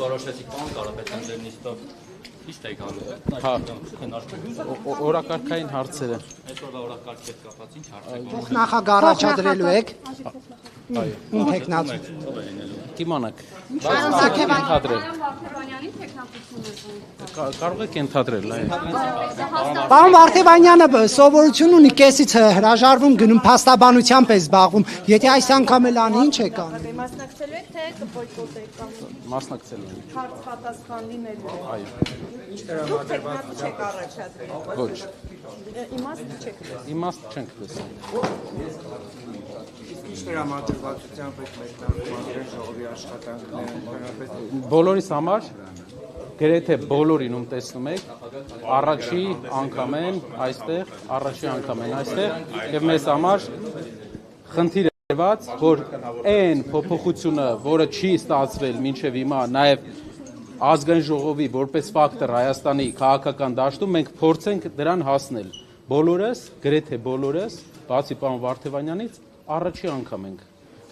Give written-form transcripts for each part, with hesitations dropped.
որոշեցիք բան Կարապետյան ձեր նիստով իսկ եք անում։ Օրակարգային հարցերը։ Այսօրվա օրակարգի հետ կապված ինչ հարցեր։ Ով նախագահ առաջադրելու եք։ Այո։ Ում տեխնացու։ Կիմանաք։ Վարդեվանյանի Կարող եք ենթադրել, այո։ Պարոն Վարդեվանյանը սովորություն ունի կեսից հրաժարվում գնում փաստաբանությամբ է զբաղվում։ Եթե այս անգամ էլ անի, ինչ եք անում։ Մասնակցելու եք թե կբոյկոտեք կամ Մասնակցելու եմ։ հարց պատասխան լինելու։ Այո։ Դուք տեխնատու չեք առաջադրել։ Ոչ։ Իմաստ չեք։ Իմաստ չենք տեսել։ Ինչ տրամադրվածությամբ եք մեկնարկում ազգային ժողովի աշխատանքները ընդհանրապես Բոլորիս համար գրեթե բոլորին ում տեսնում եք առաջի անգամ են այստեղ եւ մեզ համար խնդիր է եղած, որ այն փոփոխությունը, որը չի ստացվել մինչև հիմա, նաեւ ազգային ժողովի որպես ֆակտոր Հայաստանի քաղաքական դաշտում մենք փորձենք դրան հասնել։ Բոլորս, գրեթե բոլորս, բացի պարոն Վարդեվանյանից, առաջի անգամ ենք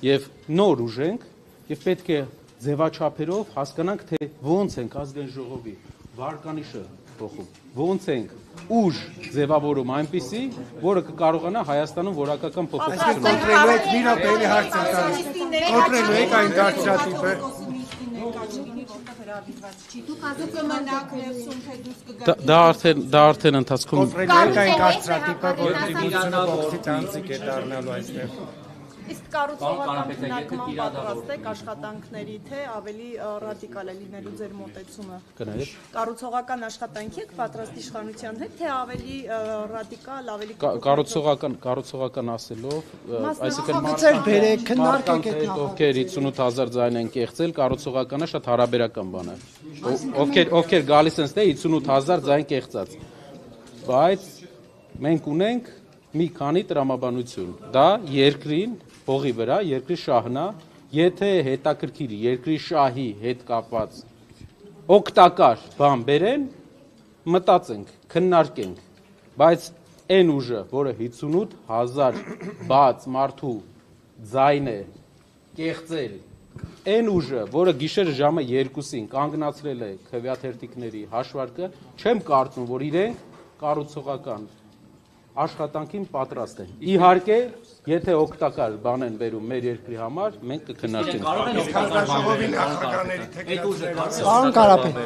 եւ նոր ուժ ենք եւ պետք է ձևաչափերով հասկանանք թե ոնց ենք ազգային ժողովի վարկանիշը փոխում, ոնց ենք ուժ ձևավորում այնպիսի, որը կկարողանա Հայաստանում որակական փոփոխություն կոնտրոլելու եք մի րոպե հարց եմ տալիս կոնտրոլելու եք այն դարձրատիպը դա արդեն ընթացքում կոնտրոլելու եք այն դարձրատիպը որ դիմությունը բողջի տանձիկ է դառնալու այստեղ Իսկ կառուցողական քննարկման պատրաստ եք աշխատանքների թե ավելի ռադիկալ է լինելու ձեր մոտեցումը։ կներեք Կառուցողական աշխատանքի եք պատրաստ իշխանության հետ թե ավելի ռադիկալ, ավելի կառուցողական ասելով, այսինքն Ծեր բերեք, քննարկեք այդ ովքեր 58000 ձայն են կեղծել, կառուցողականը շատ հարաբերական բան է։ Ովքեր գալիս են ստե 58000 ձայն կեղծած։ Բայց մենք ունենք մի քանի տրամաբանություն։ Դա երկրին հողի վրա, երկրի շահնա, եթե հետաքրքիր երկրի շահի հետ կապված օգտակար բան բերեն, մտածենք, քննարկենք, բայց այն ուժը, որը 58000 բաց մարդու ձայն է կեղծել, այն ուժը, որը գիշերը ժամը 2-ին կանգնացրել է քվեաթերթիկների հաշվարկը, չեմ կարծում, որ իրենք կառուցողական աշխատանքին պատրաստ են։ Իհարկե, եթե օգտակար բան են բերում մեր երկրի համար, մենք կքննարկենք։ ժողովի նախագահների Պարոն Կարապետ,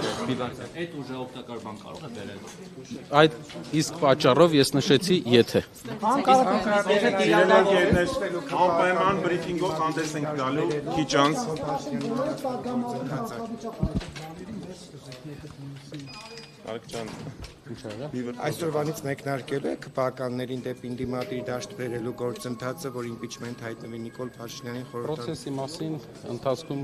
Այդ ուժը օգտակար բան կարող է բերել։ Այդ իսկ պատճառով ես նշեցի եթե։ Անպայման բրիֆինգով հանդես ենք գալու քիչ անց։ Այսօրվանից մեկնարկելու եք բականներին դեպի դիմադրի դաշտ բերելու գործընթացը, որ իմպիչմենտ հայտնվի Նիկոլ Փաշինյանին խորհրդան։ Պրոցեսի մասին ընթացքում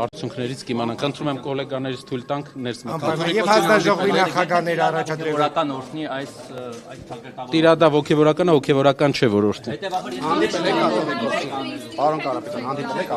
արդյունքներից կիմանանք։ Խնդրում եմ գոլեգաներից թույլ տանք ներս մտնել։ Եվ հանձնաժողովի նախագահները առաջադրելու Որական օրհնի այս թակետավոր Տիրադա հոգևորական չէ որոշտի։ հետևաբար Պարոն Կարապետյան, հանդիպել եք